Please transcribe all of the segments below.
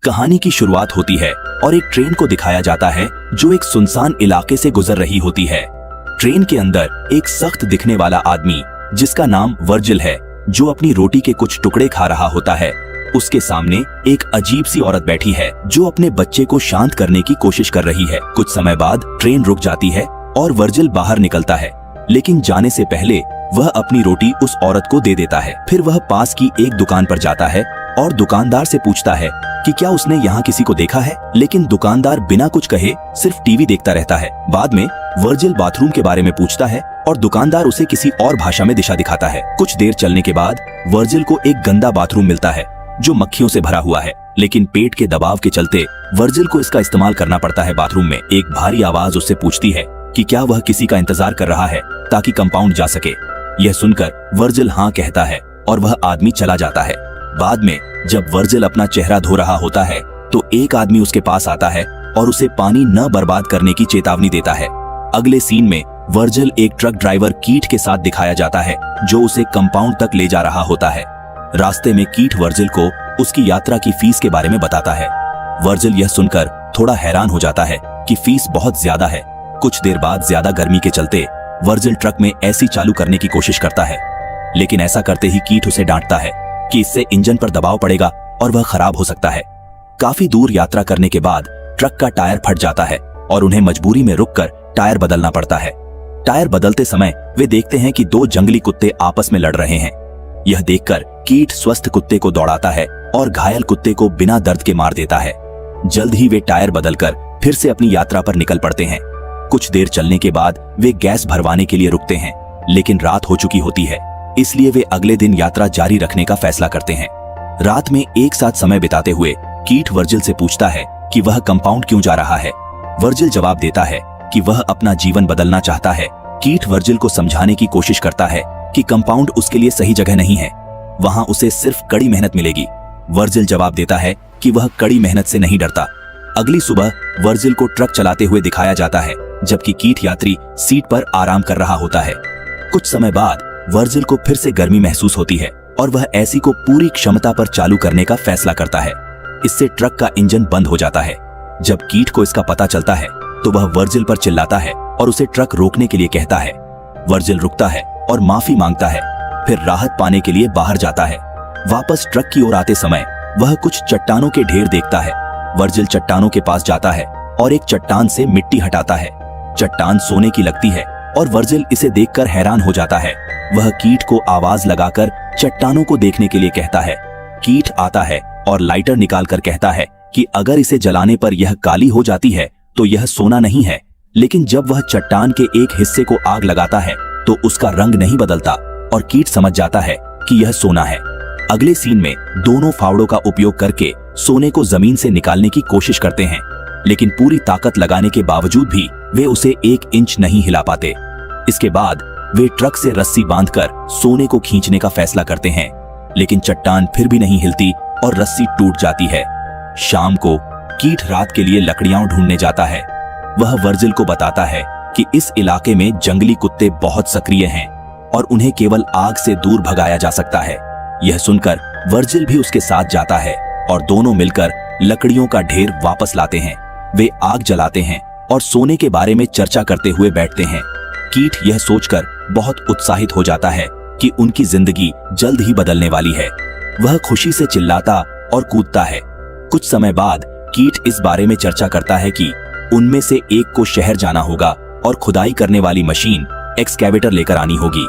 कहानी की शुरुआत होती है और एक ट्रेन को दिखाया जाता है जो एक सुनसान इलाके से गुजर रही होती है। ट्रेन के अंदर एक सख्त दिखने वाला आदमी जिसका नाम वर्जिल है, जो अपनी रोटी के कुछ टुकड़े खा रहा होता है। उसके सामने एक अजीब सी औरत बैठी है जो अपने बच्चे को शांत करने की कोशिश कर रही है। कुछ समय बाद ट्रेन रुक जाती है और वर्जिल बाहर निकलता है, लेकिन जाने से पहले वह अपनी रोटी उस औरत को दे देता है। फिर वह पास की एक दुकान पर जाता है और दुकानदार से पूछता है कि क्या उसने यहाँ किसी को देखा है, लेकिन दुकानदार बिना कुछ कहे सिर्फ टीवी देखता रहता है। बाद में वर्जिल बाथरूम के बारे में पूछता है और दुकानदार उसे किसी और भाषा में दिशा दिखाता है। कुछ देर चलने के बाद वर्जिल को एक गंदा बाथरूम मिलता है जो मक्खियों से भरा हुआ है, लेकिन पेट के दबाव के चलते वर्जिल को इसका इस्तेमाल करना पड़ता है। बाथरूम में एक भारी आवाज उससे पूछती है कि क्या वह किसी का इंतजार कर रहा है ताकि कंपाउंड जा सके। यह सुनकर वर्जिल हाँ कहता है और वह आदमी चला जाता है। बाद में जब वर्जिल अपना चेहरा धो रहा होता है तो एक आदमी उसके पास आता है और उसे पानी न बर्बाद करने की चेतावनी देता है। अगले सीन में वर्जिल एक ट्रक ड्राइवर कीट के साथ दिखाया जाता है जो उसे कंपाउंड तक ले जा रहा होता है। रास्ते में कीट वर्जिल को उसकी यात्रा की फीस के बारे में बताता है। वर्जिल यह सुनकर थोड़ा हैरान हो जाता है कि फीस बहुत ज्यादा है। कुछ देर बाद ज्यादा गर्मी के चलते वर्जिल ट्रक में एसी चालू करने की कोशिश करता है, लेकिन ऐसा करते ही कीट उसे डांटता है कि इससे इंजन पर दबाव पड़ेगा और वह खराब हो सकता है। काफी दूर यात्रा करने के बाद ट्रक का टायर फट जाता है और उन्हें मजबूरी में रुककर टायर बदलना पड़ता है। टायर बदलते समय वे देखते हैं कि दो जंगली कुत्ते आपस में लड़ रहे हैं। यह देखकर कीट स्वस्थ कुत्ते को दौड़ाता है और घायल कुत्ते को बिना दर्द के मार देता है। जल्द ही वे टायर बदलकर फिर से अपनी यात्रा पर निकल पड़ते हैं। कुछ देर चलने के बाद वे गैस भरवाने के लिए रुकते हैं, लेकिन रात हो चुकी होती है, इसलिए वे अगले दिन यात्रा जारी रखने का फैसला करते हैं। रात में एक साथ समय बिताते हुए कीट वर्जिल से पूछता है कि वह कंपाउंड क्यों जा रहा है। वर्जिल जवाब देता है कि वह अपना जीवन बदलना चाहता है। कीट वर्जिल को समझाने की कोशिश करता है कि कंपाउंड उसके लिए सही जगह नहीं है, वहां उसे सिर्फ कड़ी मेहनत मिलेगी। वर्जिल जवाब देता है कि वह कड़ी मेहनत से नहीं डरता। अगली सुबह वर्जिल को ट्रक चलाते हुए दिखाया जाता है, जबकि कीट यात्री सीट पर आराम कर रहा होता है। कुछ समय बाद वर्जिल को फिर से गर्मी महसूस होती है और वह एसी को पूरी क्षमता पर चालू करने का फैसला करता है। इससे ट्रक का इंजन बंद हो जाता है। जब कीट को इसका पता चलता है तो वह वर्जिल पर चिल्लाता है और उसे ट्रक रोकने के लिए कहता है। वर्जिल रुकता है और माफी मांगता है, फिर राहत पाने के लिए बाहर जाता है। वापस ट्रक की ओर आते समय वह कुछ चट्टानों के ढेर देखता है। वर्जिल चट्टानों के पास जाता है और एक चट्टान से मिट्टी हटाता है। चट्टान सोने की लगती है और वर्जिल इसे देखकर हैरान हो जाता है। वह कीट को आवाज लगाकर चट्टानों को देखने के लिए कहता है। कीट आता है और लाइटर निकालकर कहता है कि अगर इसे जलाने पर यह काली हो जाती है तो यह सोना नहीं है, लेकिन जब वह चट्टान के एक हिस्से को आग लगाता है तो उसका रंग नहीं बदलता और कीट समझ जाता है कि यह सोना है। अगले सीन में दोनों फावड़ों का उपयोग करके सोने को जमीन से निकालने की कोशिश करते हैं, लेकिन पूरी ताकत लगाने के बावजूद भी वे उसे 1 इंच नहीं हिला पाते। इसके बाद वे ट्रक से रस्सी बांधकर सोने को खींचने का फैसला करते हैं, लेकिन चट्टान फिर भी नहीं हिलती और रस्सी टूट जाती है। शाम को कीट रात के लिए लकड़ियां ढूंढने जाता है। वह वर्जिल को बताता है कि इस इलाके में जंगली कुत्ते बहुत सक्रिय हैं और उन्हें केवल आग से दूर भगाया जा सकता है। यह सुनकर वर्जिल भी उसके साथ जाता है और दोनों मिलकर लकड़ियों का ढेर वापस लाते हैं। वे आग जलाते हैं और सोने के बारे में चर्चा करते हुए बैठते हैं। कीट यह सोचकर बहुत उत्साहित हो जाता है कि उनकी जिंदगी जल्द ही बदलने वाली है। वह खुशी से चिल्लाता और कूदता है। कुछ समय बाद कीट इस बारे में चर्चा करता है कि उनमें से एक को शहर जाना होगा और खुदाई करने वाली मशीन एक्सकैवेटर लेकर आनी होगी।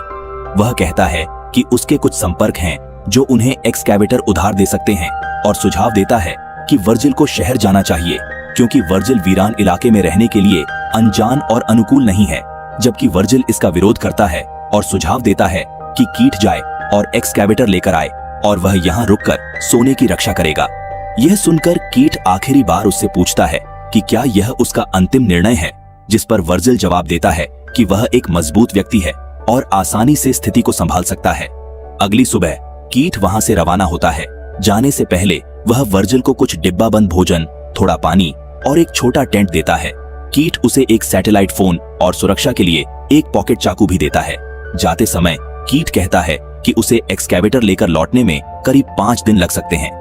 वह कहता है कि उसके कुछ संपर्क हैं जो उन्हें एक्सकैवेटर उधार दे सकते हैं और सुझाव देता है कि वर्जिल को शहर जाना चाहिए, क्योंकि वर्जिल वीरान इलाके में रहने के लिए अनजान और अनुकूल नहीं है। जबकि वर्जिल इसका विरोध करता है और सुझाव देता है कि कीट जाए और एक्सकैवेटर लेकर आए और वह यहाँ रुककर सोने की रक्षा करेगा। यह सुनकर कीट आखिरी बार उससे पूछता है कि क्या यह उसका अंतिम निर्णय है, जिस पर वर्जिल जवाब देता है कि वह एक मजबूत व्यक्ति है और आसानी से स्थिति को संभाल सकता है। अगली सुबह कीट वहां से रवाना होता है। जाने से पहले वह वर्जिल को कुछ डिब्बाबंद भोजन, थोड़ा पानी और एक छोटा टेंट देता है। कीट उसे एक सैटेलाइट फोन और सुरक्षा के लिए एक पॉकेट चाकू भी देता है। जाते समय कीट कहता है कि उसे एक्सकैवेटर लेकर लौटने में करीब 5 दिन लग सकते हैं।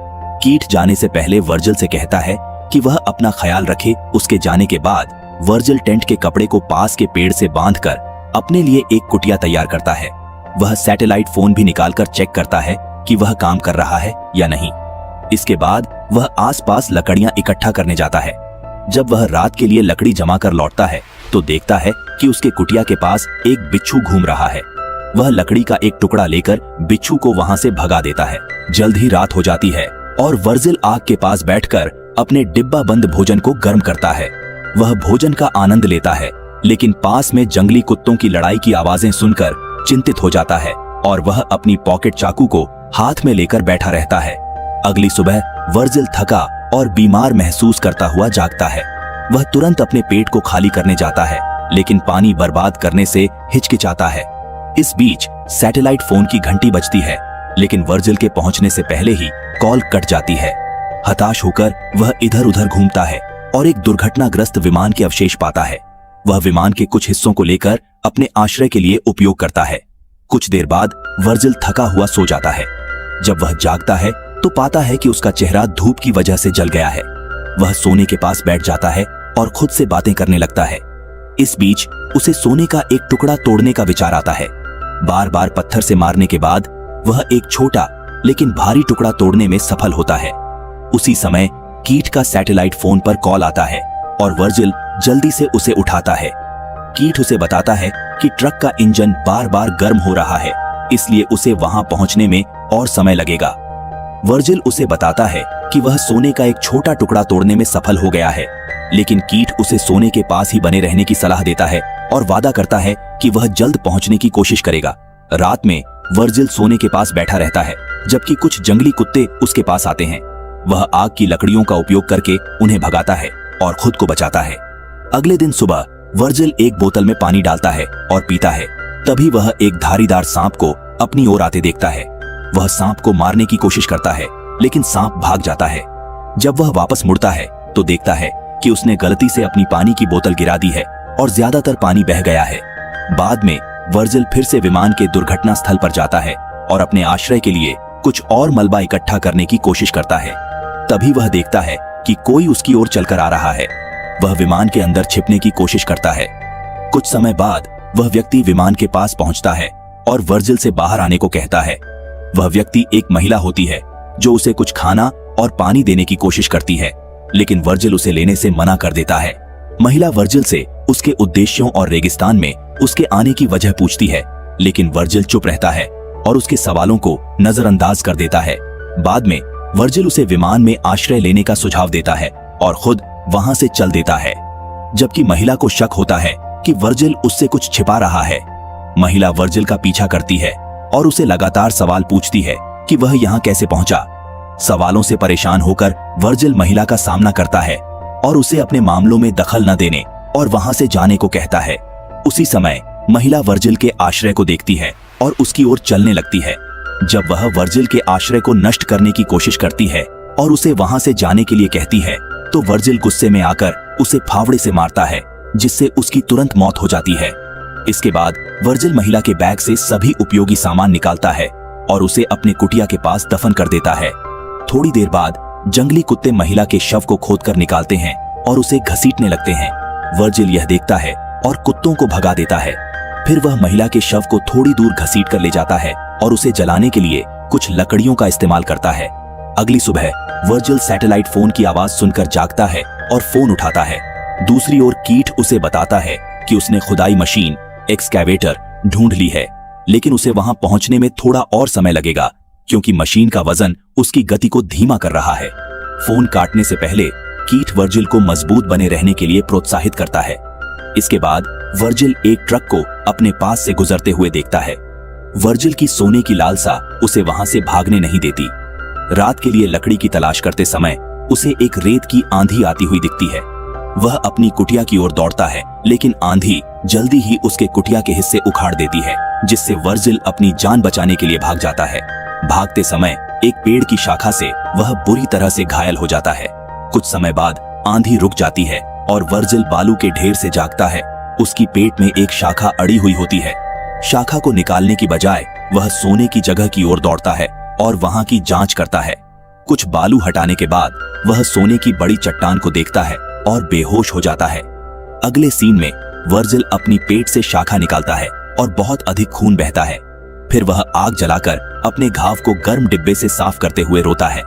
कीट जाने से पहले वर्जिल से कहता है कि वह अपना ख्याल रखे। उसके जाने के बाद वर्जिल टेंट के कपड़े को पास के पेड़ से बांधकर अपने लिए एक कुटिया तैयार करता है। वह सैटेलाइट फोन भी निकालकर चेक करता है कि वह काम कर रहा है या नहीं। इसके बाद वह आसपास लकड़ियां इकट्ठा करने जाता है। जब वह रात के लिए लकड़ी जमा कर लौटता है तो देखता है कि उसके कुटिया के पास एक बिच्छू घूम रहा है। वह लकड़ी का एक टुकड़ा लेकर बिच्छू को वहां से भगा देता है। जल्द ही रात हो जाती है और वर्जिल आग के पास बैठकर अपने डिब्बा बंद भोजन को गर्म करता है। वह भोजन का आनंद लेता है, लेकिन पास में जंगली कुत्तों की लड़ाई की आवाजें सुनकर चिंतित हो जाता है और वह अपनी पॉकेट चाकू को हाथ में लेकर बैठा रहता है। अगली सुबह वर्जिल थका और बीमार महसूस करता हुआ जागता है। वह तुरंत अपने पेट को खाली करने जाता है, लेकिन पानी बर्बाद करने से हिचकिचाता है। इस बीच सैटेलाइट फोन की घंटी बजती है, लेकिन वर्जिल के पहुंचने से पहले ही कॉल कट जाती है। हताश होकर वह इधर उधर घूमता है और एक दुर्घटनाग्रस्त विमान के अवशेष पाता है। वह विमान के कुछ हिस्सों को लेकर अपने आश्रय के लिए उपयोग करता है। कुछ देर बाद वर्जिल थका हुआ सो जाता है। जब वह जागता है तो पाता है कि उसका चेहरा धूप की वजह से जल गया है। वह सोने के पास बैठ जाता है और खुद से बातें करने लगता है। इस बीच उसे सोने का एक टुकड़ा तोड़ने का विचार आता है। बार बार पत्थर से मारने के बाद वह एक छोटा लेकिन भारी टुकड़ा तोड़ने में सफल होता है। उसी समय कीट का सैटेलाइट फोन पर कॉल आता है और वर्जिल जल्दी से उसे उठाता है। कीट उसे बताता है कि ट्रक का इंजन बार बार गर्म हो रहा है, इसलिए उसे वहां पहुंचने में और समय लगेगा। वर्जिल उसे बताता है कि वह सोने का एक छोटा टुकड़ा तोड़ने में सफल हो गया है, लेकिन कीट उसे सोने के पास ही बने रहने की सलाह देता है और वादा करता है कि वह जल्द पहुंचने की कोशिश करेगा। रात में वर्जिल सोने के पास बैठा रहता है, जबकि कुछ जंगली कुत्ते उसके पास आते हैं। वह आग की लकड़ियों का उपयोग करके उन्हें भगाता है और खुद को बचाता है। अगले दिन सुबह वर्जिल एक बोतल में पानी डालता है और पीता है। तभी वह एक धारीदार सांप को अपनी ओर आते देखता है। वह सांप को मारने की कोशिश करता है, लेकिन सांप भाग जाता है। जब वह वापस मुड़ता है तो देखता है कि उसने गलती से अपनी पानी की बोतल गिरा दी है और ज्यादातर पानी बह गया है। बाद में वर्जिल फिर से विमान के दुर्घटना स्थल पर जाता है और अपने आश्रय के लिए कुछ और मलबा इकट्ठा करने की कोशिश करता है। तभी वह देखता है कि कोई उसकी ओर चलकर आ रहा है। वह विमान के अंदर छिपने की कोशिश करता है। कुछ समय बाद वह व्यक्ति विमान के पास पहुंचता है और वर्जिल से बाहर आने को कहता है। वह व्यक्ति एक महिला होती है जो उसे कुछ खाना और पानी देने की कोशिश करती है, लेकिन वर्जिल उसे लेने से मना कर देता है। महिला वर्जिल से उसके उद्देश्यों और रेगिस्तान में उसके आने की वजह पूछती है, लेकिन वर्जिल चुप रहता है और उसके सवालों को नजरअंदाज कर देता है। बाद में वर्जिल उसे विमान में आश्रय लेने का सुझाव देता है और खुद वहां से चल देता है, जबकि महिला को शक होता है कि वर्जिल उससे कुछ छिपा रहा है। महिला वर्जिल का पीछा करती है और उसे लगातार सवाल पूछती है कि वह यहाँ कैसे पहुंचा। सवालों से परेशान होकर वर्जिल महिला का सामना करता है और उसे अपने मामलों में दखल न देने और वहां से जाने को कहता है। उसी समय महिला वर्जिल के आश्रय को देखती है और उसकी ओर चलने लगती है। जब वह वर्जिल के आश्रय को नष्ट करने की कोशिश करती है और उसे वहां से जाने के लिए कहती है, तो वर्जिल गुस्से में आकर उसे फावड़े से मारता है, जिससे उसकी तुरंत मौत हो जाती है। इसके बाद वर्जिल महिला के बैग से सभी उपयोगी सामान निकालता है और उसे अपने कुटिया के पास दफन कर देता है। थोड़ी देर बाद जंगली कुत्ते महिला के शव को खोदकर निकालते हैं और उसे घसीटने लगते हैं। वर्जिल यह देखता है और कुत्तों को भगा देता है। फिर वह महिला के शव को थोड़ी दूर घसीट कर ले जाता है और उसे जलाने के लिए कुछ लकड़ियों का इस्तेमाल करता है। अगली सुबह वर्जिल सैटेलाइट फोन की आवाज सुनकर जागता है और फोन उठाता है। दूसरी ओर कीट उसे बताता है कि उसने खुदाई मशीन एक्सकैवेटर ढूंढ ली है, लेकिन उसे वहां पहुंचने में थोड़ा और समय लगेगा, क्योंकि मशीन का वजन उसकी गति को धीमा कर रहा है। फोन काटने से पहले कीट वर्जिल को मजबूत बने रहने के लिए प्रोत्साहित करता है। इसके बाद वर्जिल एक ट्रक को अपने पास से गुजरते हुए देखता है। वर्जिल की सोने की लालसा उसे वहां से भागने नहीं देती। रात के लिए लकड़ी की तलाश करते समय उसे एक रेत की आंधी आती हुई दिखती है। वह अपनी कुटिया की ओर दौड़ता है, लेकिन आंधी जल्दी ही उसके कुटिया के हिस्से उखाड़ देती है, जिससे वर्जिल अपनी जान बचाने के लिए भाग जाता है। भागते समय एक पेड़ की शाखा से वह बुरी तरह से घायल हो जाता है। कुछ समय बाद आंधी रुक जाती है और वर्जिल बालू के ढेर से जागता है। उसकी पेट में एक शाखा अड़ी हुई होती है। शाखा को निकालने की बजाय वह सोने की जगह की ओर दौड़ता है और वहां की जांच करता है। कुछ बालू हटाने के बाद वह सोने की बड़ी चट्टान को देखता है और बेहोश हो जाता है। अगले सीन में वर्जिल अपनी पेट से शाखा निकालता है और बहुत अधिक खून बहता है। फिर वह आग जलाकर अपने घाव को गर्म डिब्बे से साफ करते हुए रोता है।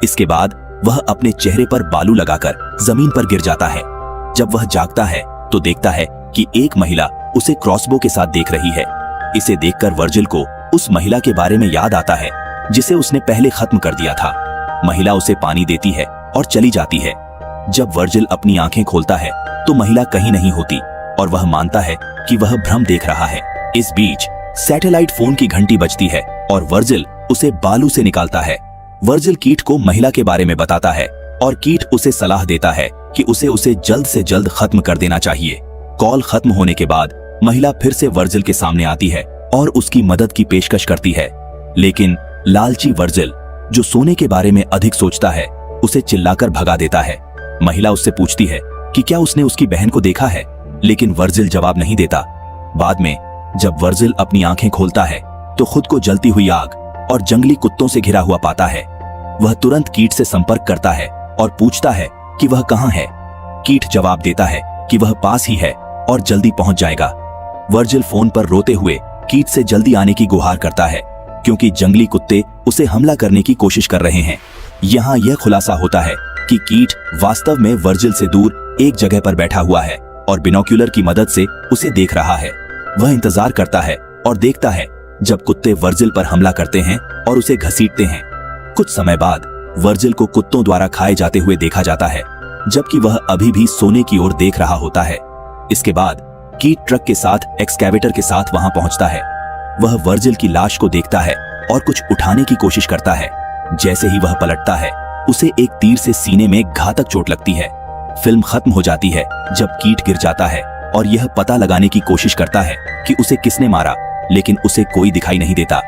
इसके बाद वह अपने चेहरे पर बालू लगाकर जमीन पर गिर जाता है। जब वह जागता है तो देखता है कि एक महिला उसे क्रॉसबो के साथ देख रही है। इसे देखकर वर्जिल को उस महिला के बारे में याद आता है जिसे उसने पहले खत्म कर दिया था। महिला उसे पानी देती है और चली जाती है। जब वर्जिल अपनी आंखें खोलता है तो महिला कहीं नहीं होती और वह मानता है कि वह भ्रम देख रहा है। इस बीच सैटेलाइट फोन की घंटी बजती है और वर्जिल उसे बालू से निकालता है। वर्जिल कीट को महिला के बारे में बताता है और कीट उसे सलाह देता है कि उसे जल्द से जल्द खत्म कर देना चाहिए। कॉल खत्म होने के बाद महिला फिर से वर्जिल के सामने आती है और उसकी मदद की पेशकश करती है, लेकिन लालची वर्जिल, जो सोने के बारे में अधिक सोचता है, उसे चिल्लाकर भगा देता है। महिला उससे पूछती है कि क्या उसने उसकी बहन को देखा है, लेकिन वर्जिल जवाब नहीं देता। बाद में जब वर्जिल अपनी आंखें खोलता है तो खुद को जलती हुई आग और जंगली कुत्तों से घिरा हुआ पाता है। वह तुरंत कीट से संपर्क करता है और पूछता है कि वह कहाँ है। कीट जवाब देता है कि वह पास ही है और जल्दी पहुंच जाएगा। वर्जिल फोन पर रोते हुए कीट से जल्दी आने की गुहार करता है क्योंकि जंगली कुत्ते उसे हमला करने की कोशिश कर रहे हैं। यहाँ यह खुलासा होता है कि कीट वास्तव में वर्जिल से दूर एक जगह पर बैठा हुआ है और बिनोक्यूलर की मदद से उसे देख रहा है। वह इंतजार करता है और देखता है जब कुत्ते वर्जिल पर हमला करते हैं और उसे घसीटते हैं। कुछ समय बाद वर्जिल को कुत्तों द्वारा खाए जाते हुए देखा जाता है, जबकि वह अभी भी सोने की ओर देख रहा होता है। इसके बाद कीट ट्रक के साथ एक्सकैवेटर के साथ वहां पहुंचता है। वह वर्जिल की लाश को देखता है और कुछ उठाने की कोशिश करता है। जैसे ही वह पलटता है, उसे एक तीर से सीने में घातक चोट लगती है। फिल्म खत्म हो जाती है जब कीट गिर जाता है और यह पता लगाने की कोशिश करता है कि उसे किसने मारा, लेकिन उसे कोई दिखाई नहीं देता।